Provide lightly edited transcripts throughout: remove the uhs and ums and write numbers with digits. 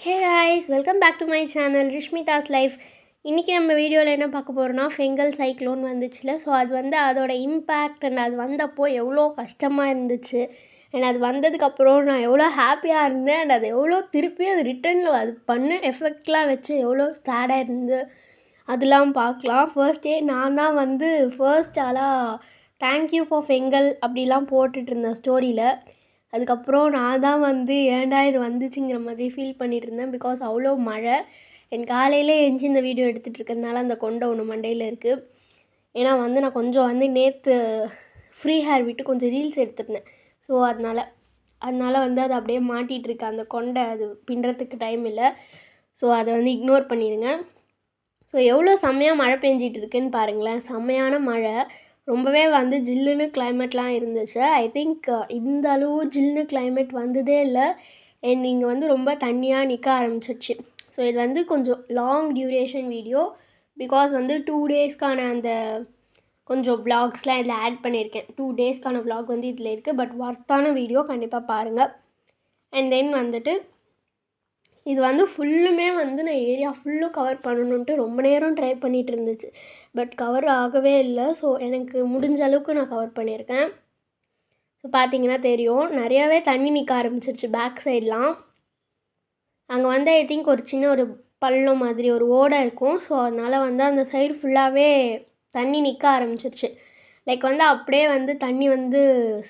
Hey guys, welcome back to my channel Rishmitha's life. இன்றைக்கி நம்ம வீடியோவில் என்ன பார்க்க போகிறோன்னா ஃபெங்கல் சைக்ளோன் வந்துச்சுல. ஸோ அது வந்து அதோட இம்பேக்ட் அண்ட் அது வந்தப்போ எவ்வளோ கஷ்டமாக இருந்துச்சு அண்ட் அது வந்ததுக்கப்புறம் நான் எவ்வளோ ஹாப்பியாக இருந்தேன் அண்ட் அது எவ்வளோ திருப்பி அது ரிட்டர்னில் அது பண்ண எஃபெக்ட்லாம் வச்சு எவ்வளோ சேடாக இருந்து அதெல்லாம் பார்க்கலாம். ஃபர்ஸ்டே நான் தான் வந்து ஃபர்ஸ்ட் ஆளாக தேங்க்யூ ஃபார் ஃபெங்கல் அப்படிலாம் போட்டுட்டு இருந்தேன் ஸ்டோரியில். அதுக்கப்புறம் நான் தான் வந்து ஏன்டா இது வந்துச்சுங்கிற மாதிரி ஃபீல் பண்ணிகிட்டு இருந்தேன். பிகாஸ் அவ்வளோ மழை. என் காலையிலே எழுந்துச்சி இந்த வீடியோ எடுத்துகிட்டு இருக்கிறதுனால அந்த கொண்டை ஒன்று மண்டையில் இருக்குது. ஏன்னா வந்து நான் கொஞ்சம் வந்து நேற்று ஃப்ரீ ஹேர் விட்டு கொஞ்சம் ரீல்ஸ் எடுத்துருந்தேன். ஸோ அதனால் வந்து அது அப்படியே மாட்டிகிட்ருக்கு அந்த கொண்டை. அது பின்னுறதுக்கு டைம் இல்லை. ஸோ அதை வந்து இக்னோர் பண்ணிடுங்க. ஸோ எவ்வளோ செம்மையாக மழை பெஞ்சிட்டு இருக்குன்னு பாருங்களேன். செம்மையான மழை. ரொம்பவே வந்து ஜில்லுன்னு கிளைமேட்லாம் இருந்துச்சு. ஐ திங்க் இந்த அளவு ஜில்லுன்னு கிளைமேட் வந்ததே இல்லை. அண்ட் இங்கே வந்து ரொம்ப தண்ணியாக நிற்க ஆரம்பிச்சிடுச்சு. ஸோ இது வந்து கொஞ்சம் லாங் டியூரேஷன் வீடியோ. பிகாஸ் வந்து 2 டேஸ்க்கான அந்த கொஞ்சம் விலாக்ஸ்லாம் இதில் ஆட் பண்ணியிருக்கேன். 2 டேஸ்க்கான விலாக் வந்து இதில் இருக்குது. பட் ஒர்த்தான வீடியோ கண்டிப்பாக பாருங்கள். அண்ட் தென் வந்துட்டு இது வந்து ஃபுல்லுமே வந்து நான் ஏரியா ஃபுல்லும் கவர் பண்ணணுன்ட்டு ரொம்ப நேரம் ட்ரை பண்ணிகிட்டு இருந்துச்சு. பட் கவர் ஆகவே இல்லை. ஸோ எனக்கு முடிஞ்ச அளவுக்கு நான் கவர் பண்ணியிருக்கேன். ஸோ பார்த்தீங்கன்னா தெரியும், நிறையாவே தண்ணி நிற்க ஆரம்பிச்சிருச்சு பேக் சைட்லாம். அங்கே வந்து ஐ திங்க் ஒரு சின்ன ஒரு பள்ளம் மாதிரி ஒரு ஓடை இருக்கும். ஸோ அதனால் வந்து அந்த சைடு ஃபுல்லாகவே தண்ணி நிற்க ஆரம்பிச்சிருச்சு. லைக் வந்து அப்படியே வந்து தண்ணி வந்து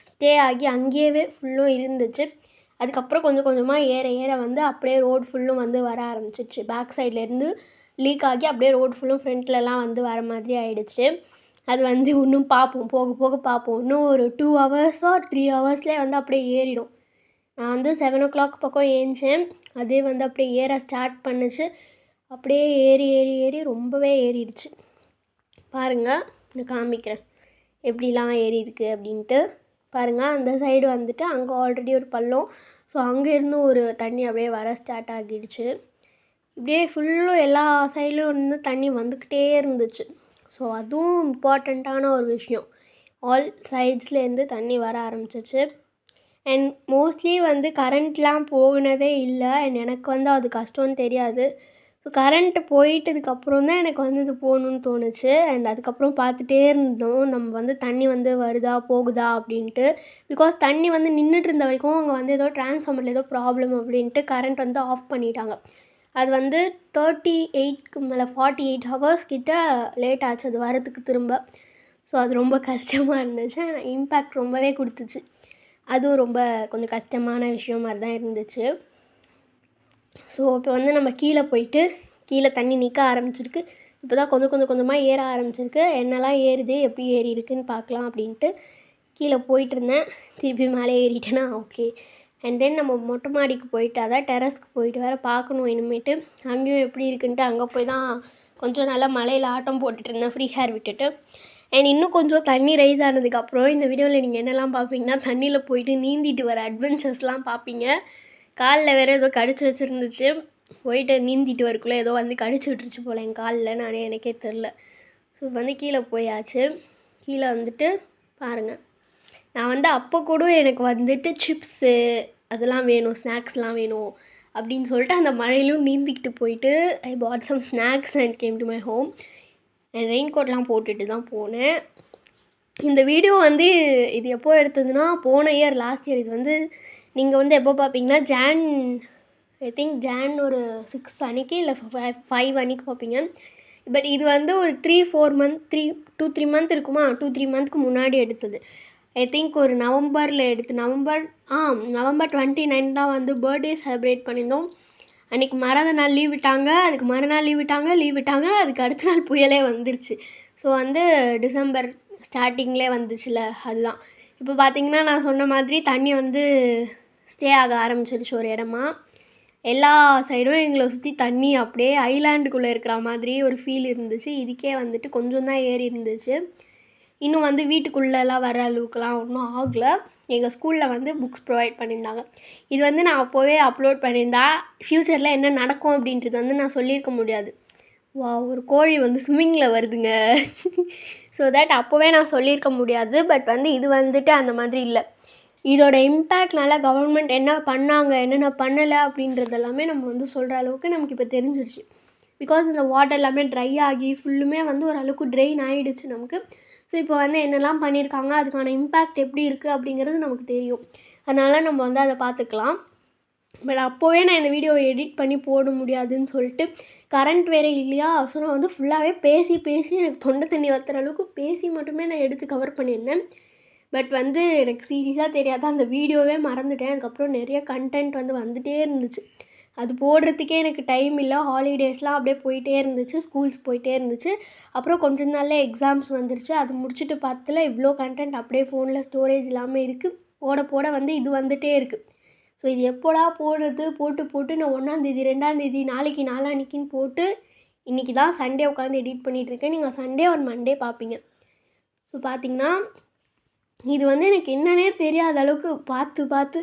ஸ்டே ஆகி அங்கேயே ஃபுல்லும் இருந்துச்சு. அதுக்கப்புறம் கொஞ்சம் கொஞ்சமாக ஏற வந்து அப்படியே ரோடு ஃபுல்லும் வந்து வர ஆரம்பிச்சிச்சு. பேக் சைட்லேருந்து லீக் ஆகி அப்படியே ரோடு ஃபுல்லும் ஃப்ரண்ட்லலாம் வந்து வர மாதிரி ஆகிடுச்சு. அது வந்து இன்னும் பார்ப்போம், போக போக பார்ப்போம். இன்னும் ஒரு 2 ஹவர்ஸ் ஆர் 3 ஹவர்ஸ்லேயே வந்து அப்படியே ஏறிடும். நான் வந்து 7 o'clock பக்கம் ஏஞ்சேன். அதே வந்து அப்படியே ஏற ஸ்டார்ட் பண்ணுச்சு. அப்படியே ஏறி ரொம்பவே ஏறிடுச்சு. பாருங்கள், நான் காமிக்கிறேன் எப்படிலாம் ஏறி இருக்குது அப்படின்ட்டு. பாருங்கள், அந்த சைடு வந்துட்டு அங்கே ஆல்ரெடி ஒரு பள்ளம். ஸோ அங்கேருந்து ஒரு தண்ணி அப்படியே வர ஸ்டார்ட் ஆகிடுச்சு. இப்படியே ஃபுல்லும் எல்லா சைட்லேயும் வந்து தண்ணி வந்துக்கிட்டே இருந்துச்சு. ஸோ அதுவும் இம்பார்ட்டண்ட்டான ஒரு விஷயம். ஆல் சைட்ஸ்லேருந்து தண்ணி வர ஆரம்பிச்சிச்சு. அண்ட் மோஸ்ட்லி வந்து கரண்ட்லாம் போகினதே இல்லை. அண்ட் எனக்கு வந்து அது கஷ்டம்னு தெரியாது. ஸோ கரண்ட்டு போயிட்டதுக்கப்புறம் தான் எனக்கு வந்து இது போகணுன்னு தோணுச்சு. அண்ட் அதுக்கப்புறம் பார்த்துட்டே இருந்தோம் நம்ம வந்து தண்ணி வந்து வருதா போகுதா அப்படின்ட்டு. பிகாஸ் தண்ணி வந்து நின்றுட்டு இருந்த வரைக்கும் அங்கே வந்து ஏதோ ட்ரான்ஸ்ஃபார்மரில் ஏதோ ப்ராப்ளம் அப்படின்ட்டு கரண்ட் வந்து ஆஃப் பண்ணிட்டாங்க. அது வந்து 38க்கு மேலே 48 ஹவர்ஸ் கிட்ட லேட் ஆச்சு அது வரதுக்கு திரும்ப. ஸோ அது ரொம்ப கஷ்டமாக இருந்துச்சு. இம்பேக்ட் ரொம்பவே கொடுத்துச்சு. அதுவும் ரொம்ப கொஞ்சம் கஷ்டமான விஷயம் மாதிரி தான் இருந்துச்சு. ஸோ இப்போ வந்து நம்ம கீழே போயிட்டு கீழே தண்ணி நிற்க ஆரம்பிச்சிருக்கு. இப்போ தான் கொஞ்சமாக ஏற ஆரம்பிச்சிருக்கு. என்னெல்லாம் ஏறுது, எப்படி ஏறி இருக்குன்னு பார்க்கலாம் அப்படின்ட்டு கீழே போயிட்டுருந்தேன். திருப்பி மேலே ஏறிட்டேன்னா ஓகே. அண்ட் தென் நம்ம மொட்டை மாடிக்கு போயிட்டு அதான் டெரஸ்க்கு போயிட்டு வேறு பார்க்கணும் இனிமேட்டு. அங்கேயும் எப்படி இருக்குன்ட்டு அங்கே போய் தான் கொஞ்சம் நல்லா மலையில் ஆட்டம் போட்டுட்டு இருந்தேன் ஃப்ரீ ஹேர் விட்டுட்டு. அண்ட் இன்னும் கொஞ்சம் தண்ணி ரைஸ் ஆனதுக்கப்புறம் இந்த வீடியோவில் நீங்கள் என்னெல்லாம் பார்ப்பீங்கன்னா தண்ணியில் போயிட்டு நீந்திட்டு வர அட்வென்ச்சர்ஸ்லாம் பார்ப்பீங்க. காலில் வேறு ஏதோ கடிச்சு வச்சுருந்துச்சு. போயிட்டு நீந்திட்டு வரக்குள்ளே ஏதோ வந்து கடிச்சு விட்டுருச்சு போல் என் காலில். நானே எனக்கே தெரில. ஸோ வந்து கீழே போயாச்சு. கீழே வந்துட்டு பாருங்கள், நான் வந்து அப்போ கூட எனக்கு வந்துட்டு சிப்ஸு அதெல்லாம் வேணும், ஸ்நாக்ஸ்லாம் வேணும் அப்படின்னு சொல்லிட்டு அந்த மழையிலும் நீந்திக்கிட்டு போயிட்டு I bought some snacks and came to my home. And rain கோட்லாம் போட்டுட்டு தான் போனேன். இந்த வீடியோ வந்து இது எப்போ எடுத்ததுன்னா போன இயர் லாஸ்ட் இயர். இது வந்து நீங்கள் வந்து எப்போ பார்ப்பீங்கன்னா ஐ திங்க் ஜான் ஒரு 6 அன்றைக்கி இல்லை 5 அன்றைக்கி பார்ப்பீங்க. பட் இது வந்து ஒரு 3-4 மந்த் 2-3 மந்த் இருக்குமா, 2-3 மந்த்துக்கு முன்னாடி எடுத்தது. ஐ திங்க் ஒரு நவம்பரில் எடுத்து நவம்பர் 29 தான் வந்து பர்த்டே செலிப்ரேட் பண்ணியிருந்தோம். அன்றைக்கி நாள் லீவ் விட்டாங்க. அதுக்கு மறுநாள் லீவ் விட்டாங்க. அதுக்கு அடுத்த நாள் புயலே வந்துருச்சு. ஸோ வந்து டிசம்பர் ஸ்டார்டிங்லேயே வந்துச்சுல அதுதான். இப்போ பார்த்திங்கன்னா நான் சொன்ன மாதிரி தண்ணி வந்து ஸ்டே ஆக ஆரம்பிச்சிருச்சு ஒரு இடமா. எல்லா சைடும் எங்களை சுற்றி தண்ணி அப்படியே ஐலாண்டுக்குள்ளே இருக்கிற மாதிரி ஒரு ஃபீல் இருந்துச்சு. இதுக்கே வந்துட்டு கொஞ்சம் தான் ஏறி இருந்துச்சு. இன்னும் வந்து வீட்டுக்குள்ளெல்லாம் வர அளவுக்குலாம் ஒன்றும் ஆகலை. எங்கள் ஸ்கூலில் வந்து புக்ஸ் ப்ரொவைட் பண்ணியிருந்தாங்க. இது வந்து நான் அப்போவே அப்லோட் பண்ணியிருந்தா ஃப்யூச்சரில் என்ன நடக்கும் அப்படின்றது வந்து நான் சொல்லியிருக்க முடியாது. ஒரு கோழி வந்து ஸ்விம்மிங்கில் வருதுங்க. ஸோ தட் அப்போவே நான் சொல்லியிருக்க முடியாது. பட் வந்து இது வந்துட்டு அந்த மாதிரி இல்லை. இதோட இம்பேக்ட்னால கவர்மெண்ட் என்ன பண்ணாங்க, என்னென்ன பண்ணலை அப்படின்றது எல்லாமே நம்ம வந்து சொல்கிற அளவுக்கு நமக்கு இப்போ தெரிஞ்சிருச்சு. பிகாஸ் இந்த வாட்டர் எல்லாமே ட்ரை ஆகி ஃபுல்லுமே வந்து ஓரளவுக்கு ட்ரெயின் ஆகிடுச்சு நமக்கு. ஸோ இப்போ வந்து என்னெல்லாம் பண்ணியிருக்காங்க, அதுக்கான இம்பேக்ட் எப்படி இருக்குது அப்படிங்கிறது நமக்கு தெரியும். அதனால் நம்ம வந்து அதை பார்த்துக்கலாம். பட் அப்போவே நான் இந்த வீடியோவை எடிட் பண்ணி போட முடியாதுன்னு சொல்லிட்டு கரண்ட் வேறு இல்லையா, ஸோ நான் வந்து ஃபுல்லாகவே பேசி எனக்கு தொண்டை தண்ணி வற்றுற அளவுக்கு பேசி மட்டுமே நான் எடுத்து கவர் பண்ணியிருந்தேன். பட் வந்து எனக்கு சீரியஸாக தெரியாத அந்த வீடியோவே மறந்துட்டேன். அதுக்கப்புறம் நிறைய கண்டென்ட் வந்து வந்துகிட்டே இருந்துச்சு. அது போடுறதுக்கே எனக்கு டைம் இல்லை. ஹாலிடேஸ்லாம் அப்படியே போயிட்டே இருந்துச்சு, ஸ்கூல்ஸ் போயிட்டே இருந்துச்சு. அப்புறம் கொஞ்ச நாளில் எக்ஸாம்ஸ் வந்துருச்சு. அது முடிச்சுட்டு பார்த்தல இவ்வளோ கண்டென்ட் அப்படியே ஃபோனில் ஸ்டோரேஜ் இல்லாமல் இருக்குது. போட வந்து இது வந்துகிட்டே இருக்குது. ஸோ இது எப்போடா போடுறது, போட்டு நான் 1ஆந்தேதி 2ஆந்தேதி நாளைக்கு நாளான்னைக்குன்னு போட்டு இன்றைக்கி தான் சண்டே உட்காந்து எடிட் பண்ணிகிட்ருக்கேன். நீங்கள் சண்டே ஒரு மண்டே பார்ப்பீங்க. ஸோ பார்த்திங்கன்னா இது வந்து எனக்கு என்னன்னே தெரியாத அளவுக்கு பார்த்து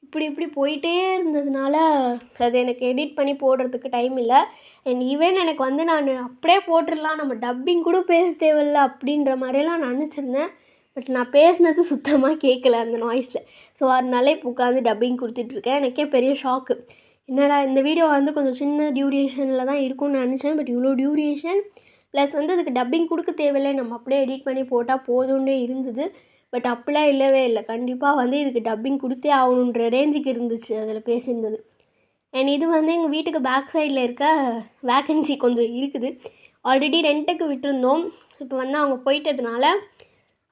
இப்படி போயிட்டே இருந்ததுனால அது எனக்கு எடிட் பண்ணி போடுறதுக்கு டைம் இல்லை. அண்ட் ஈவன் எனக்கு வந்து நான் அப்படியே போட்டுடலாம், நம்ம டப்பிங் கூட பேச தேவையில்ல அப்படின்ற மாதிரியெல்லாம் நினச்சிருந்தேன். பட் நான் பேசினது சுத்தமாக கேட்கல அந்த நாய்ஸில். ஸோ அதனால இப்போ உட்காந்து டப்பிங் கொடுத்துட்ருக்கேன். எனக்கே பெரிய ஷாக்கு. என்னடா இந்த வீடியோ வந்து கொஞ்சம் சின்ன டியூரேஷனில் தான் இருக்கும்னு நினச்சேன். பட் இவ்வளோ டியூரேஷன் ப்ளஸ் வந்து அதுக்கு டப்பிங் கொடுக்க தேவையில்லை, நம்ம அப்படியே எடிட் பண்ணி போட்டால் போதும்னே இருந்தது. பட் அப்படிலாம் இல்லவே இல்லை. கண்டிப்பாக வந்து இதுக்கு டப்பிங் கொடுத்தே ஆகணுன்ற ரேஞ்சுக்கு இருந்துச்சு அதில் பேசியிருந்தது. அண்ட் இது வந்து எங்கள் வீட்டுக்கு பேக் சைடில் இருக்க வேக்கன்சி கொஞ்சம் இருக்குது. ஆல்ரெடி ரெண்ட்டுக்கு விட்டுருந்தோம். இப்போ வந்து அவங்க போயிட்டதுனால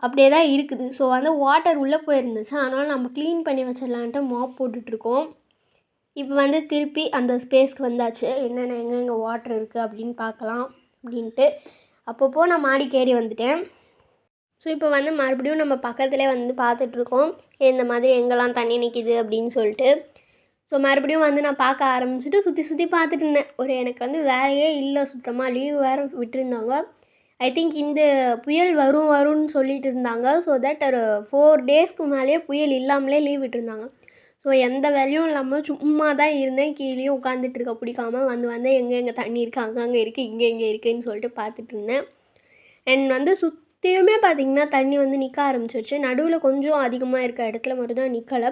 அப்படியே தான் இருக்குது. ஸோ வந்து வாட்டர் உள்ளே போயிருந்துச்சு. அதனால் நம்ம க்ளீன் பண்ணி வச்சிடலான்ட்டு மாப் போட்டுட்ருக்கோம். இப்போ வந்து திருப்பி அந்த ஸ்பேஸ்க்கு வந்தாச்சு. என்னென்ன எங்கெங்கே வாட்டர் இருக்குது அப்படின்னு பார்க்கலாம் அப்படின்ட்டு. அப்பப்போ நான் மாடிக்கு ஏறி வந்துட்டேன். ஸோ இப்போ வந்து மறுபடியும் நம்ம பக்கத்துலேயே வந்து பார்த்துட்ருக்கோம் இந்த மாதிரி எங்கெல்லாம் தண்ணி நிற்கிது அப்படின்னு சொல்லிட்டு. ஸோ மறுபடியும் வந்து நான் பார்க்க ஆரம்பிச்சுட்டு சுற்றி பார்த்துட்டு இருந்தேன். எனக்கு வந்து வேலையே இல்லை சுத்தமாக. லீவ் வேறு விட்டுருந்தாங்க. ஐ திங்க் இந்த புயல் வரும்னு சொல்லிட்டு இருந்தாங்க. ஸோ தட் ஒரு 4 டேஸ்க்கு மேலேயே புயல் இல்லாமலே லீவ் விட்டுருந்தாங்க. ஸோ எந்த வேலையும் இல்லாமல் சும்மா தான் இருந்தேன். கீழேயும் உட்காந்துட்டு இருக்க பிடிக்காம வந்து எங்கே தண்ணி இருக்குது, அங்கங்கே இருக்குது, இங்கே இருக்குதுன்னு சொல்லிட்டு பார்த்துட்டு இருந்தேன். அண்ட் வந்து சுற்றியுமே பார்த்திங்கன்னா தண்ணி வந்து நிற்க ஆரம்பிச்சிருச்சு. நடுவில் கொஞ்சம் அதிகமாக இருக்க இடத்துல மட்டும் தான் நிற்கலை.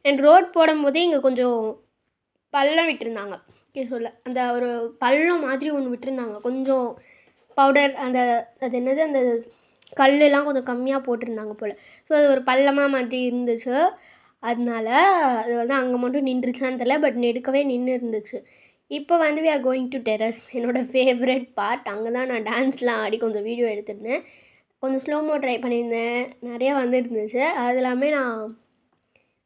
அண்ட் ரோட் போடும்போதே இங்கே கொஞ்சம் பள்ளம் விட்டுருந்தாங்க. சொல்ல அந்த ஒரு பள்ளம் மாதிரி ஒன்று விட்டுருந்தாங்க. கொஞ்சம் பவுடர் அது என்னது அந்த கல்லெலாம் கொஞ்சம் கம்மியாக போட்டிருந்தாங்க போல். ஸோ அது ஒரு பள்ளமாக மாதிரி இருந்துச்சு. அதனால அது வந்து அங்கே மட்டும் நின்றுச்சான்னு தெரியல. பட் நெடுக்கவே நின்று இருந்துச்சு. இப்போ வந்து we are going to terrace. என்னோடய ஃபேவரட் பார்ட். அங்கே தான் நான் டான்ஸ்லாம் ஆடி கொஞ்சம் வீடியோ எடுத்திருந்தேன். கொஞ்சம் ஸ்லோமோ ட்ரை பண்ணியிருந்தேன். நிறையா இருந்துச்சு. அது எல்லாமே நான்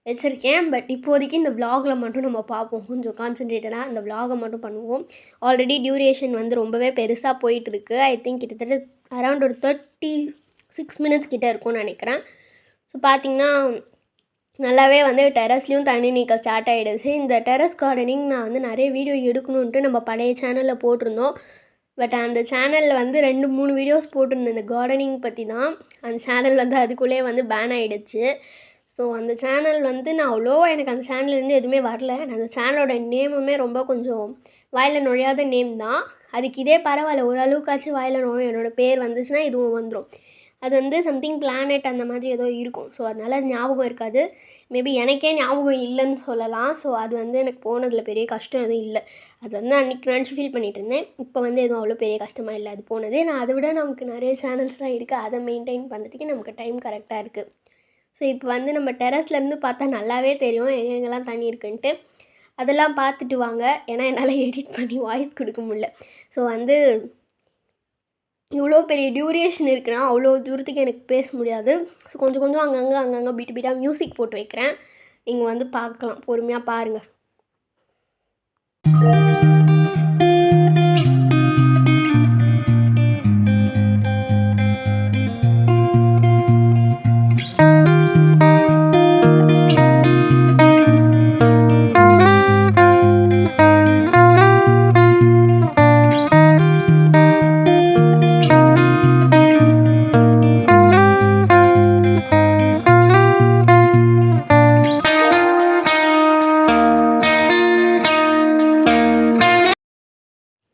வச்சுருக்கேன். பட் இப்போதைக்கு இந்த விலாகில் மட்டும் நம்ம பார்ப்போம். கொஞ்சம் கான்சன்ட்ரேட்டடாக இந்த விலாகை மட்டும் பண்ணுவோம். ஆல்ரெடி டியூரேஷன் வந்து ரொம்பவே பெருசாக போயிட்டுருக்கு. ஐ திங்க் கிட்டத்தட்ட அரௌண்ட் ஒரு 36 மினிட்ஸ் கிட்டே இருக்கும்னு நினைக்கிறேன். ஸோ பார்த்திங்கன்னா நல்லாவே வந்து டெரஸ்லேயும் தண்ணி நிற்க ஸ்டார்ட் ஆகிடுச்சு. இந்த டெரஸ் கார்டனிங் நான் வந்து நிறைய வீடியோ எடுக்கணுன்ட்டு நம்ம பழைய சேனலில் போட்டிருந்தோம். பட் அந்த சேனலில் வந்து 2-3 வீடியோஸ் போட்டிருந்தேன் இந்த கார்டனிங் பற்றி தான். அந்த சேனல் வந்து அதுக்குள்ளேயே வந்து பேன் ஆகிடுச்சு. ஸோ அந்த சேனல் வந்து நான் அவ்வளோவா எனக்கு அந்த சேனல்லேருந்து எதுவுமே வரல. அந்த சேனலோட நேமுமே ரொம்ப கொஞ்சம் வாயில் நுழையாத நேம் தான். அதுக்கு இதே பரவாயில்ல, ஓரளவுக்காச்சும் வாயில் நுழையும். என்னோடய பேர் வந்துச்சுன்னா இதுவும் வந்துடும். அது வந்து சம்திங் பிளானட் அந்த மாதிரி ஏதோ இருக்கும். ஸோ அதனால் அது ஞாபகம் இருக்காது. மேபி எனக்கே ஞாபகம் இல்லைன்னு சொல்லலாம். ஸோ அது வந்து எனக்கு போனதில் பெரிய கஷ்டம் எதுவும் இல்லை. அது வந்து அன்றைக்கி நினச்சி ஃபீல் பண்ணிகிட்டு இருந்தேன். இப்போ வந்து எதுவும் அவ்வளோ பெரிய கஷ்டமாக இல்லை அது போனது. நான் அதை விட நமக்கு நிறைய சேனல்ஸ்லாம் இருக்குது. அதை மெயின்டைன் பண்ணுறதுக்கு நமக்கு டைம் கரெக்டாக இருக்குது. ஸோ இப்போ வந்து நம்ம டெரஸ்லேருந்து பார்த்தா நல்லாவே தெரியும் எங்கெங்கெல்லாம் தண்ணி இருக்குன்ட்டு. அதெல்லாம் பார்த்துட்டு வாங்க. ஏன்னா என்னால் எடிட் பண்ணி வாய்ஸ் கொடுக்க முடியல. ஸோ வந்து இவ்வளோ பெரிய டியூரேஷன் இருக்குன்னா அவ்வளோ தூரத்துக்கு எனக்கு பேச முடியாது. ஸோ கொஞ்சம் அங்கங்கே பீட்டாக மியூசிக் போட்டு வைக்கிறேன். நீங்கள் வந்து பார்க்கலாம், பொறுமையாக பாருங்கள்.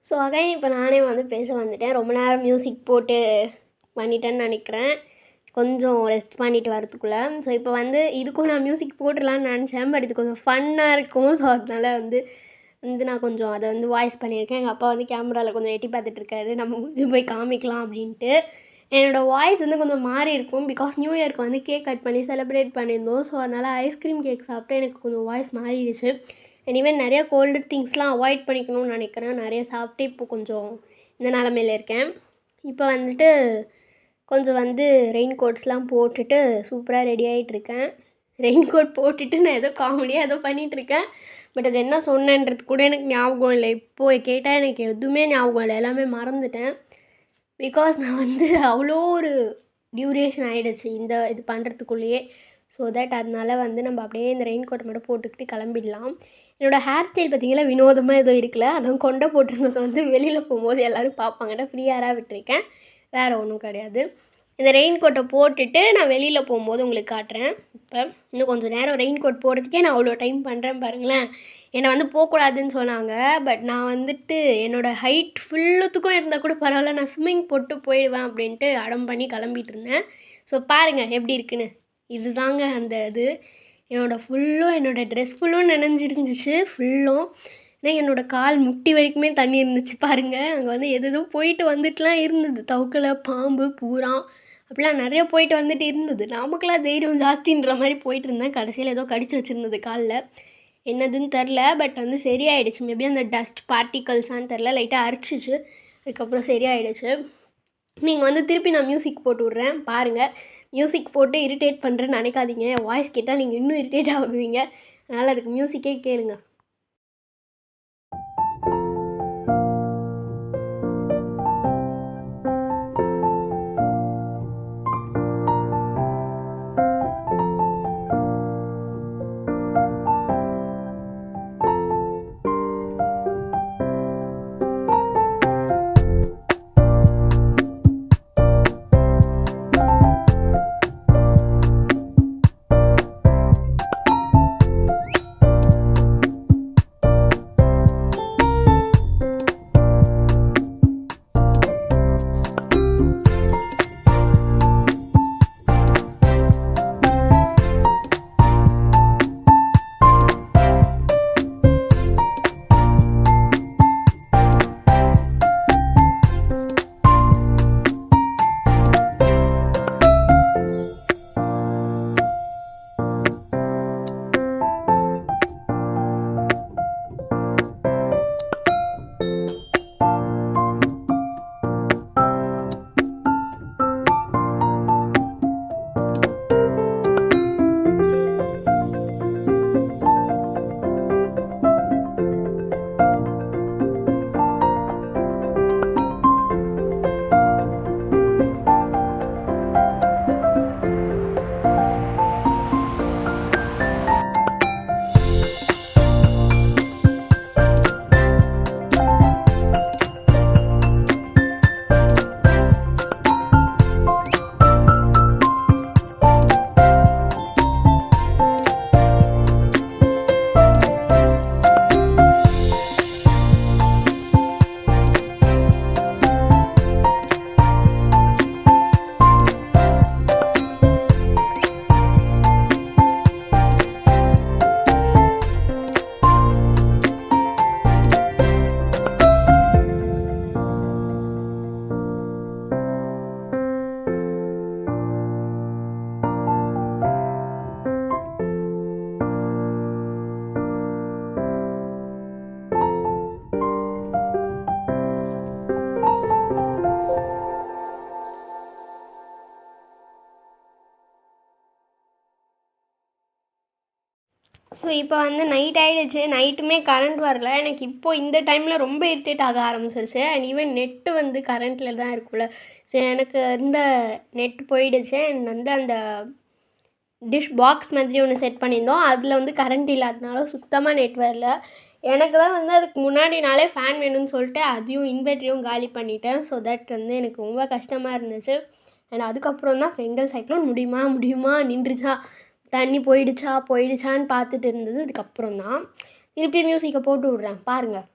ஸோ அகைன் இப்போ நானே வந்து பேச வந்துட்டேன். ரொம்ப நேரம் மியூசிக் போட்டு பண்ணிட்டேன்னு நினைக்கிறேன். கொஞ்சம் ரெஸ்ட் பண்ணிட்டு வரதுக்குள்ளே. ஸோ இப்போ வந்து இதுக்கும் நான் மியூசிக் போட்டுடலான்னு நினச்சேன். பட் இது கொஞ்சம் ஃபன்னாக இருக்கும். ஸோ அதனால வந்து நான் கொஞ்சம் அதை வந்து வாய்ஸ் பண்ணியிருக்கேன். எங்கள் அப்பா வந்து கேமராவில் கொஞ்சம் எட்டி பார்த்துட்ருக்காரு. நம்ம கொஞ்சம் போய் காமிக்கலாம் அப்படின்ட்டு. என்னோடய வாய்ஸ் வந்து கொஞ்சம் மாறி இருக்கும். பிகாஸ் நியூ இயர்க்கு வந்து கேக் கட் பண்ணி செலிப்ரேட் பண்ணியிருந்தோம். ஸோ அதனால் ஐஸ்கிரீம் கேக் சாப்பிட்டு எனக்கு கொஞ்சம் வாய்ஸ் மாறிடுச்சு. இனிமேல் நிறையா கோல்டு திங்ஸ்லாம் அவாய்ட் பண்ணிக்கணும்னு நினைக்கிறேன். நிறைய சாப்பிட்டு இப்போ கொஞ்சம் இந்த நிலமையில இருக்கேன். இப்போ வந்துட்டு கொஞ்சம் வந்து ரெயின் கோட்ஸ்லாம் போட்டுட்டு சூப்பராக ரெடி ஆகிட்டுருக்கேன். ரெயின் கோட் போட்டுட்டு நான் ஏதோ காமெடியாக ஏதோ பண்ணிகிட்ருக்கேன். பட் அது என்ன சொன்னேன்றது கூட எனக்கு ஞாபகம் இல்லை. இப்போது கேட்டால் எனக்கு எதுவுமே ஞாபகம் இல்லை. எல்லாமே மறந்துட்டேன். பிகாஸ் நான் வந்து அவ்வளோ ஒரு டியூரேஷன் ஆகிடுச்சு இது பண்ணுறதுக்குள்ளேயே. ஸோ தட் அதனால வந்து நம்ம அப்படியே இந்த ரெயின் கோட்டை மட்டும் போட்டுக்கிட்டு கிளம்பிடலாம். என்னோடய ஹேர் ஸ்டைல் பார்த்திங்கன்னா வினோதமாக எதுவும் இருக்குல்ல. அதுவும் கொண்டை போட்டிருந்தது வந்து வெளியில் போகும்போது எல்லோரும் பார்ப்பாங்கன்னு ஃப்ரீயாராக விட்டுருக்கேன். வேறு ஒன்றும் கிடையாது. இந்த ரெயின் கோட்டை போட்டுட்டு நான் வெளியில் போகும்போது உங்களுக்கு காட்டுறேன். இப்போ இன்னும் கொஞ்சம் நேரம் ரெயின் கோட் போடுறதுக்கே நான் அவ்வளோ டைம் பண்ணுறேன் பாருங்களேன். என்னை வந்து போகக்கூடாதுன்னு சொன்னாங்க. பட் நான் வந்துட்டு என்னோடய ஹைட் ஃபுல்லுத்துக்கும் இருந்தால் கூட பரவாயில்ல, நான் ஸ்விம்மிங் போட்டு போயிடுவேன் அப்படின்ட்டு அடம் பண்ணி கிளம்பிட்டு இருந்தேன். ஸோ பாருங்கள் எப்படி இருக்குன்னு. இதுதாங்க அந்த என்னோடய ட்ரெஸ் ஃபுல்லும் நனைஞ்சிருந்துச்சு ஃபுல்லும். ஏன்னா என்னோடய கால் முட்டி வரைக்குமே தண்ணி இருந்துச்சு பாருங்கள். அங்கே வந்து எதுவும் போயிட்டு வந்துட்டுலாம் இருந்தது. தவக்கலை, பாம்பு, பூரா அப்படிலாம் நிறைய போயிட்டு வந்துட்டு இருந்தது. நமக்கெல்லாம் தைரியம் ஜாஸ்தின்ற மாதிரி போயிட்டு இருந்தேன். கடைசியில் ஏதோ கடிச்சு வச்சுருந்தது காலில். என்னதுன்னு தெரில. பட் வந்து சரியாயிடுச்சு. மேபி அந்த டஸ்ட் பார்ட்டிகல்ஸான்னு தெரில, லைட்டாக அரிச்சிச்சு. அதுக்கப்புறம் சரியாயிடுச்சு. நீங்கள் வந்து திருப்பி நான் மியூசிக் போட்டு விட்றேன் பாருங்கள். மியூசிக் போட்டு இரிட்டேட் பண்ணுறேன்னு நினைக்காதீங்க. வாய்ஸ் கேட்டால் நீங்கள் இன்னும் இரிட்டேட் ஆகுவீங்க. அதனால் அதுக்கு மியூசிக்கே கேளுங்க. ஸோ இப்போ வந்து நைட் ஆகிடுச்சு. நைட்டுமே கரண்ட் வரல. எனக்கு இப்போது இந்த டைமில் ரொம்ப இரிட்டேட் ஆக ஆரம்பிச்சிருச்சு. அண்ட் ஈவன் நெட்டு வந்து கரண்ட்டில் தான் இருக்குல்ல. ஸோ எனக்கு இருந்த நெட் போயிடுச்சு. அண்ட் வந்து அந்த டிஷ் பாக்ஸ் மாதிரி ஒன்று செட் பண்ணியிருந்தோம். அதில் வந்து கரண்ட் இல்லாதனால சுத்தமாக நெட் வரல. எனக்கு தான் வந்து அதுக்கு முன்னாடி நாளே ஃபேன் வேணும்னு சொல்லிட்டு அதையும் இன்வெர்ட்டரையும் காலி பண்ணிட்டேன். ஸோ தட் வந்து எனக்கு ரொம்ப கஷ்டமாக இருந்துச்சு. அண்ட் அதுக்கப்புறம் தான் ஃபெங்கல் சைக்ளோன் முடியுமா நின்றுச்சா, தண்ணி போயிடுச்சான்னு பார்த்துட்டு இருந்தது. அதுக்கப்புறம் தான் திருப்பி மியூசிக்கை போட்டு விட்றேன் பாருங்கள்.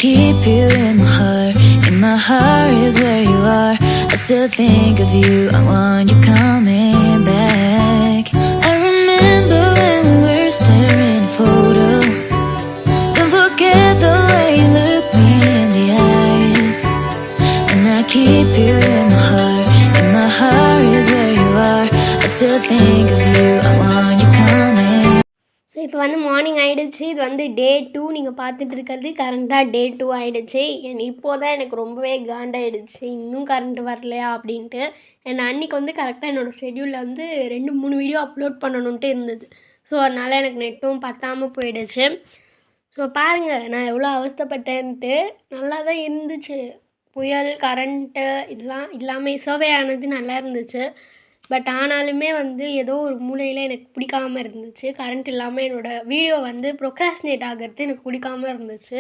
Keep you in my heart is where you are. I still think of you, I want you coming back. I remember when we were staring at a photo. Don't forget the way you look me in the eyes. And I keep you in my heart is where you are. I still think of you, I want you coming. So இப்போ வந்து morning ஆகிடுச்சு. இது வந்து டே 2 நீங்கள் பார்த்துட்டு இருக்கிறது கரண்ட்டாக டே 2 ஆகிடுச்சு. இப்போது தான் எனக்கு ரொம்பவே காண்டாயிடுச்சு, இன்னும் கரண்ட் வரலையா அப்படின்ட்டு. அன்றைக்கி வந்து கரெக்டாக என்னோடய ஷெட்யூலில் வந்து 2-3 வீடியோ அப்லோட் பண்ணணுன்ட்டு இருந்தது. ஸோ அதனால் எனக்கு நெட்டும் பத்தாமல் போயிடுச்சு. ஸோ பாருங்கள் நான் எவ்வளோ அவஸ்தைப்பட்டேன்ட்டு. நல்லா தான் இருந்துச்சு, புயல் கரண்ட்டு இதெல்லாம் இல்லாமல் சர்வே ஆனது நல்லா இருந்துச்சு. பட் ஆனாலுமே வந்து ஏதோ ஒரு மூலையில் எனக்கு பிடிக்காமல் இருந்துச்சு. கரண்ட் இல்லாமல் என்னோடய வீடியோ வந்து ப்ரொக்ராஸ்டினேட் ஆகிறது எனக்கு பிடிக்காமல் இருந்துச்சு.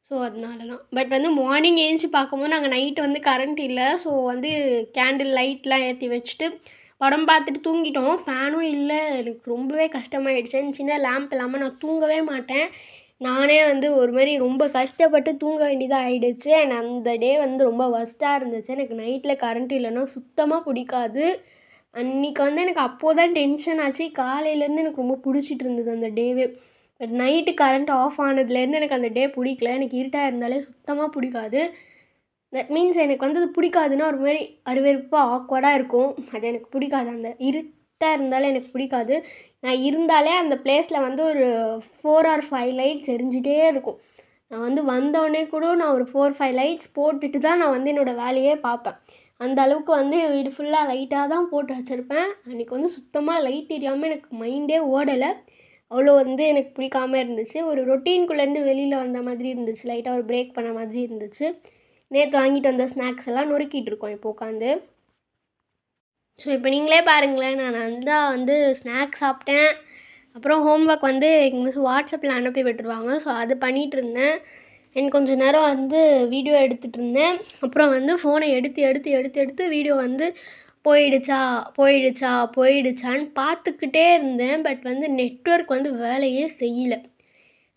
ஸோ அதனால தான். பட் வந்து மார்னிங் ஏஞ்சி பார்க்கும்போது நாங்கள் நைட்டு வந்து கரண்ட் இல்லை. ஸோ வந்து கேண்டில் லைட்லாம் ஏற்றி வச்சுட்டு படம் பார்த்துட்டு தூங்கிட்டோம். ஃபேனும் இல்லை. எனக்கு ரொம்பவே கஷ்டமாயிடுச்சு. சின்ன லேம்ப் இல்லாமல் நான் தூங்கவே மாட்டேன். நானே வந்து ஒரு மாதிரி ரொம்ப கஷ்டப்பட்டு தூங்க வேண்டியதாக ஆகிடுச்சு. அந்த டே வந்து ரொம்ப ஒஸ்ட்டாக இருந்துச்சு. எனக்கு நைட்டில் கரண்ட் இல்லைன்னா சுத்தமாக பிடிக்காது. அன்றைக்கி வந்து எனக்கு அப்போது தான் டென்ஷன் ஆச்சு. காலையிலேருந்து எனக்கு ரொம்ப பிடிச்சிட்டு இருந்தது அந்த டேவே. பட் நைட்டு கரண்ட் ஆஃப் ஆனதுலேருந்து எனக்கு அந்த டே பிடிக்கல. எனக்கு இருட்டாக இருந்தாலே சுத்தமாக பிடிக்காது. தட் மீன்ஸ் எனக்கு வந்து அது பிடிக்காதுன்னா ஒரு மாதிரி அருவருப்பாக ஆக்வர்டாக இருக்கும். அது எனக்கு பிடிக்காது. அந்த இருட்டாக இருந்தாலே எனக்கு பிடிக்காது. நான் இருந்தாலே அந்த பிளேஸில் வந்து ஒரு 4 or 5 லைட்ஸ் எரிஞ்சிட்டே இருக்கும். நான் வந்து வந்தோடனே கூட நான் ஒரு 4-5 லைட்ஸ் போட்டுட்டு தான் நான் வந்து என்னோடய வேலையே பார்ப்பேன். அந்த அளவுக்கு வந்து வீடு ஃபுல்லாக லைட்டாக தான் போட்டு வச்சுருப்பேன். அன்றைக்கி வந்து சுத்தமாக லைட் எரியாமல் எனக்கு மைண்டே ஓடலை. அவ்வளோ வந்து எனக்கு பிடிக்காமல் இருந்துச்சு. ஒரு ரொட்டீன்குள்ளேருந்து வெளியில் வந்த மாதிரி இருந்துச்சு. லைட்டாக ஒரு பிரேக் பண்ண மாதிரி இருந்துச்சு. நேற்று வாங்கிட்டு வந்த ஸ்நாக்ஸ் எல்லாம் நொறுக்கிட்டு இருக்கோம் இப்போ உட்காந்து. ஸோ இப்போ நீங்களே பாருங்களேன், நான் நல்லா வந்து ஸ்நாக்ஸ் சாப்பிட்டேன். அப்புறம் ஹோம்ஒர்க் வந்து எங்கள் மிஸ் வாட்ஸ்அப்பில் அனுப்பி விட்டுருவாங்க. ஸோ அது பண்ணிகிட்டு இருந்தேன். எனக்கு கொஞ்சம் நேரம் வந்து வீடியோ எடுத்துகிட்டு இருந்தேன். அப்புறம் வந்து ஃபோனை எடுத்து வீடியோ வந்து போயிடுச்சான்னு பார்த்துக்கிட்டே இருந்தேன். பட் வந்து நெட்வொர்க் வந்து வேலையே செய்யல.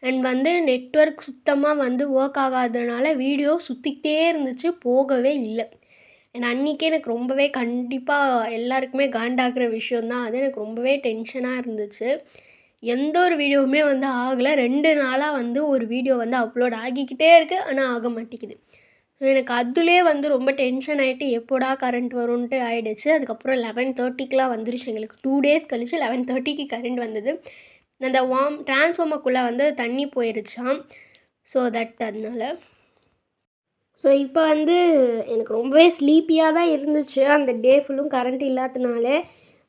அண்ட் வந்து நெட்வொர்க் சுத்தமாக வந்து ஒர்க் ஆகாததுனால வீடியோ சுற்றிக்கிட்டே இருந்துச்சு, போகவே இல்லை. அண்ட் அன்றைக்கே எனக்கு ரொம்பவே கண்டிப்பாக எல்லாருக்குமே காண்டாகிற விஷயம் தான் அது. எனக்கு ரொம்பவே டென்ஷனாக இருந்துச்சு. எந்த ஒரு வீடியோவுமே வந்து ஆகலை. 2 நாளாக வந்து ஒரு வீடியோ வந்து அப்லோட் ஆகிக்கிட்டே இருக்குது, ஆனால் ஆக மாட்டேங்குது. ஸோ எனக்கு அதுலேயே வந்து ரொம்ப டென்ஷன் ஆகிட்டு எப்போடா கரண்ட் வரும்ன்ட்டு ஆகிடுச்சு. அதுக்கப்புறம் 11:30க்குலாம் வந்துருச்சு எங்களுக்கு. 2 டேஸ் கழிச்சு 11:30க்கு கரண்ட் வந்தது. அந்த டிரான்ஸ்ஃபார்மருக்குள்ளே வந்து தண்ணி போயிருச்சாம். ஸோ அதனால ஸோ இப்போ வந்து எனக்கு ரொம்பவே ஸ்லீப்பியாக தான் இருந்துச்சு அந்த டே ஃபுல்லும் கரண்ட் இல்லாதனால.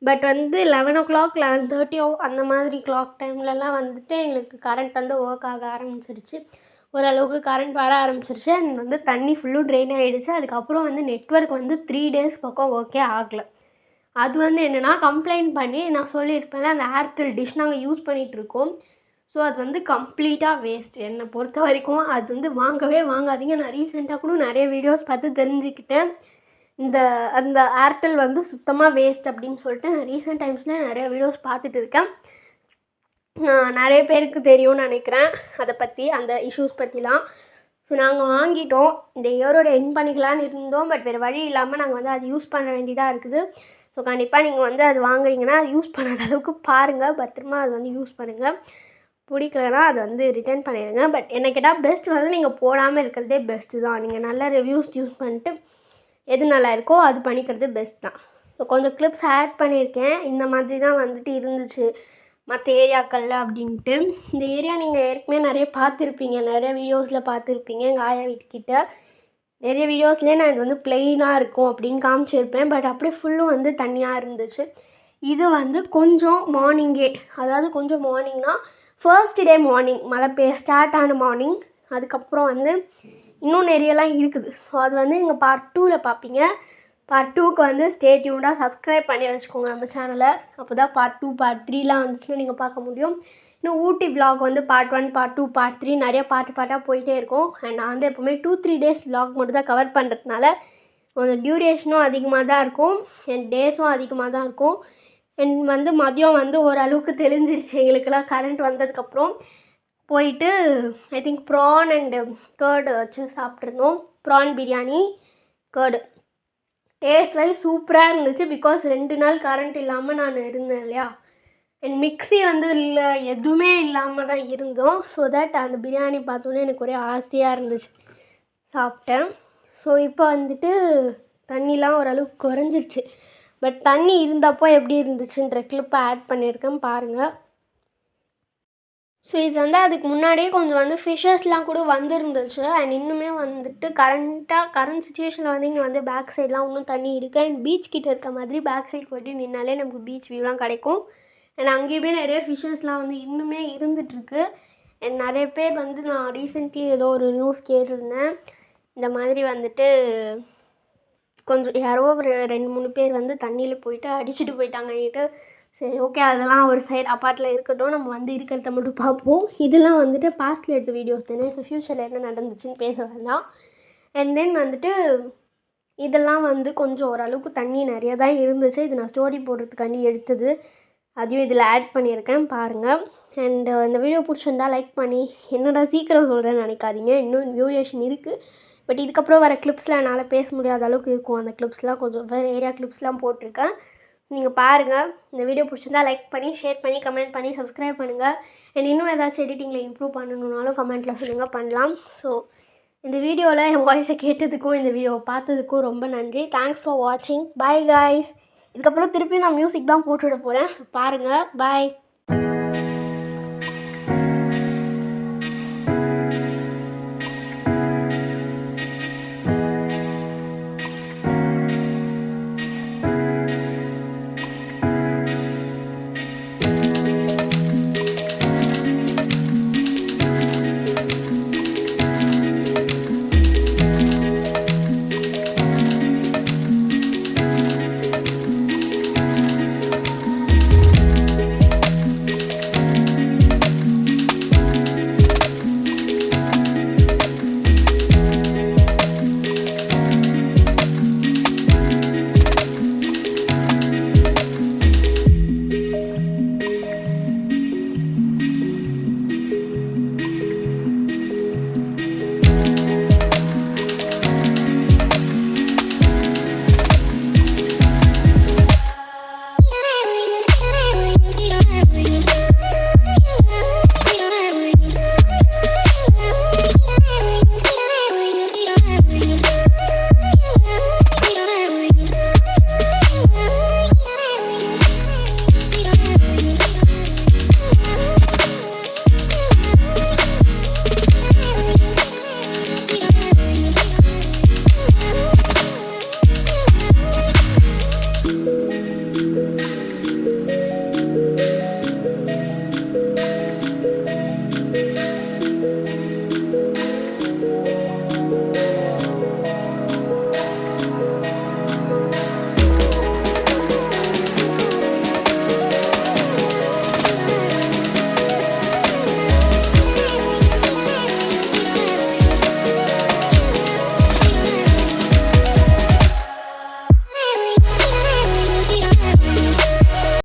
பட் வந்து 11:00 11:30 அந்த மாதிரி கிளாக் டைம்லலாம் வந்துட்டு எங்களுக்கு கரண்ட் வந்து ஒர்க் ஆக ஆரம்பிச்சிருச்சு. ஓரளவுக்கு கரண்ட் வர ஆரம்பிச்சிருச்சு. அண்ட் வந்து தண்ணி ஃபுல்லும் ட்ரெயின் ஆகிடுச்சு. அதுக்கப்புறம் வந்து நெட்வொர்க் வந்து 3 டேஸ் பக்கம் ஓகே ஆகலை. அது வந்து என்னென்னா கம்ப்ளைண்ட் பண்ணி நான் சொல்லியிருப்பேன்ல, அந்த ஏர்டெல் டிஷ் நாங்கள் யூஸ் பண்ணிகிட்ருக்கோம். ஸோ அது வந்து கம்ப்ளீட்டாக வேஸ்ட். என்னை பொறுத்த வரைக்கும் அது வந்து வாங்கவே வாங்காதீங்க. நான் ரீசெண்டாக கூட நிறைய வீடியோஸ் பார்த்து தெரிஞ்சுக்கிட்டேன். அந்த ஏர்டெல் வந்து சுத்தமாக வேஸ்ட் அப்படின்னு சொல்லிட்டு நான் ரீசெண்ட் டைம்ஸில் நிறைய வீடியோஸ் பார்த்துட்டு இருக்கேன். நிறைய பேருக்கு தெரியும்னு நினைக்கிறேன் அதை பற்றி, அந்த இஷ்யூஸ் பற்றிலாம். ஸோ நாங்கள் வாங்கிட்டோம். இந்த இயரோட எண்ட் பண்ணிக்கலான்னு இருந்தோம். பட் வேறு வழி இல்லாமல் நாங்கள் வந்து அது யூஸ் பண்ண வேண்டியதாக இருக்குது. ஸோ கண்டிப்பாக நீங்கள் வந்து அது வாங்குறீங்கன்னா அது யூஸ் பண்ணாத அளவுக்கு பாருங்கள். பத்திரமா அது வந்து யூஸ் பண்ணுங்கள். பிடிக்கலனா அது வந்து ரிட்டர்ன் பண்ணிடுங்க. பட் என்ன கேட்டால் பெஸ்ட் வந்து நீங்கள் போடாமல் இருக்கிறதே பெஸ்ட்டு தான். நீங்கள் நல்ல ரிவ்யூஸ் யூஸ் பண்ணிட்டு எது நல்லா இருக்கோ அது பண்ணிக்கிறது பெஸ்ட் தான். ஸோ கொஞ்சம் கிளிப்ஸ் ஆட் பண்ணியிருக்கேன். இந்த மாதிரி தான் வந்துட்டு இருந்துச்சு மற்ற ஏரியாக்களில் அப்படின்ட்டு. இந்த ஏரியா நீங்கள் ஏற்கனவே நிறைய பார்த்துருப்பீங்க, நிறைய வீடியோஸில் பார்த்துருப்பீங்க. எங்கள் ஆயா வீட்டுக்கிட்ட நிறைய வீடியோஸ்லேயே நான் இது வந்து ப்ளெயினாக இருக்கும் அப்படின்னு காமிச்சிருப்பேன். பட் அப்படியே ஃபுல்லும் வந்து தனியாக இருந்துச்சு. இது வந்து கொஞ்சம் மார்னிங்கே, அதாவது கொஞ்சம் மார்னிங்னா ஃபர்ஸ்ட் டே மார்னிங் மழை ஸ்டார்ட் ஆன மார்னிங். அதுக்கப்புறம் வந்து இன்னும் நிறையலாம் இருக்குது. ஸோ அது வந்து நீங்கள் பார்ட் 2ல் பார்ப்பீங்க. பார்ட் 2க்கு வந்து ஸ்டே டியூன்டாக சப்ஸ்கிரைப் பண்ணி வச்சுக்கோங்க நம்ம சேனலை. அப்போ தான் பார்ட் 2 பார்ட் 3லாம் வந்துச்சுன்னா நீங்கள் பார்க்க முடியும். இன்னும் ஊட்டி விலாக் வந்து பார்ட் 1 பார்ட் 2 பார்ட் 3 நிறைய பார்ட்டாக போயிட்டே இருக்கும். அண்ட் நான் வந்து எப்போவுமே 2-3 டேஸ் விலாக் மட்டும் தான் கவர் பண்ணுறதுனால கொஞ்சம் டியூரேஷனும் அதிகமாக தான் இருக்கும், அண்ட் டேஸும் அதிகமாக தான் இருக்கும். அண்ட் வந்து மதியம் வந்து ஓரளவுக்கு தெளிஞ்சிருச்சு எங்களுக்கெல்லாம் கரண்ட் வந்ததுக்கப்புறம். போயிட்டு I think prawn and curd வச்சு சாப்பிட்ருந்தோம். Prawn biryani, curd. Taste wise சூப்பராக இருந்துச்சு. பிகாஸ் 2 நாள் கரண்ட் இல்லாமல் நான் இருந்தேன் இல்லையா. அண்ட் மிக்ஸி வந்து இல்லை, எதுவுமே இல்லாமல் தான் இருந்தோம். ஸோ தட் அந்த பிரியாணி பார்த்தோன்னே எனக்கு ஒரே ஆசையாக இருந்துச்சு, சாப்பிட்டேன். ஸோ இப்போ வந்துட்டு தண்ணிலாம் ஓரளவுக்கு குறைஞ்சிருச்சு. பட் தண்ணி இருந்தப்போ எப்படி இருந்துச்சுன்ற கிளிப்பை ஆட் பண்ணியிருக்கேன் பாருங்கள். ஸோ இது வந்து அதுக்கு முன்னாடியே கொஞ்சம் வந்து ஃபிஷ்ஷஸ்லாம் கூட வந்துருந்துச்சு. அண்ட் இன்னுமே வந்துட்டு கரண்ட் சுச்சுவேஷனில் வந்து இங்கே வந்து பேக் சைட்லாம் இன்னும் தண்ணி இருக்குது. அண்ட் பீச் கிட்ட இருக்க மாதிரி பேக் சைட் போய்ட்டு நின்னாலே நமக்கு பீச் வியூலாம் கிடைக்கும். அண்ட் அங்கேயுமே நிறைய ஃபிஷ்ஷஸ்லாம் வந்து இன்னுமே இருந்துகிட்ருக்கு. அண்ட் நிறைய பேர் வந்து நான் ரீசெண்ட்லி ஏதோ ஒரு நியூஸ் கேட்டிருந்தேன், இந்த மாதிரி வந்துட்டு கொஞ்சம் யாரோ ஒரு 2-3 பேர் வந்து தண்ணியில் போயிட்டு அடிச்சுட்டு போயிட்டாங்கன்ட்டு. சரி, ஓகே, அதெல்லாம் ஒரு சைடு அப்பார்ட்டில் இருக்கட்டும். நம்ம வந்து இருக்கிறத மட்டும் பார்ப்போம். இதெல்லாம் வந்துட்டு பாஸ்ட்டில் எடுத்த வீடியோஸ் தானே. ஸோ ஃப்யூச்சரில் என்ன நடந்துச்சுன்னு பேச வேண்டாம். அண்ட் தென் வந்துட்டு இதெல்லாம் வந்து கொஞ்சம் ஓரளவுக்கு தண்ணி நிறையா தான் இருந்துச்சு. இது நான் ஸ்டோரி போடுறதுக்காண்டி எடுத்தது. அதையும் இதில் ஆட் பண்ணியிருக்கேன் பாருங்கள். அண்ட் இந்த வீடியோ பிடிச்சிருந்தால் லைக் பண்ணி, என்னடா சீக்கிரம் சொல்கிறேன்னு நினைக்காதீங்க, இன்னும் வியூவேஷன் இருக்குது. பட் இதுக்கப்புறம் வர கிளிப்ஸில் என்னால் பேச முடியாத அளவுக்கு இருக்கும். அந்த கிளிப்ஸ்லாம் கொஞ்சம் வேறு ஏரியா கிளிப்ஸ்லாம் போட்டிருக்கேன். நீங்கள் பாருங்கள். இந்த வீடியோ பிடிச்சிருந்தா லைக் பண்ணி, ஷேர் பண்ணி, கமெண்ட் பண்ணி, சப்ஸ்கிரைப் பண்ணுங்கள். அண்ட் இன்னும் ஏதாச்சும் எடிட்டிங்கில் இம்ப்ரூவ் பண்ணணுன்னாலும் கமெண்ட்டில் சொல்லுங்கள், பண்ணலாம். ஸோ இந்த வீடியோவில் என் வாய்ஸை கேட்டதுக்கும் இந்த வீடியோவை பார்த்ததுக்கும் ரொம்ப நன்றி. தேங்க்ஸ் ஃபார் வாட்சிங். Bye guys. இதுக்கப்புறம் திருப்பி நான் மியூசிக் தான் போட்டுவிட போகிறேன். பாருங்கள். பாய்.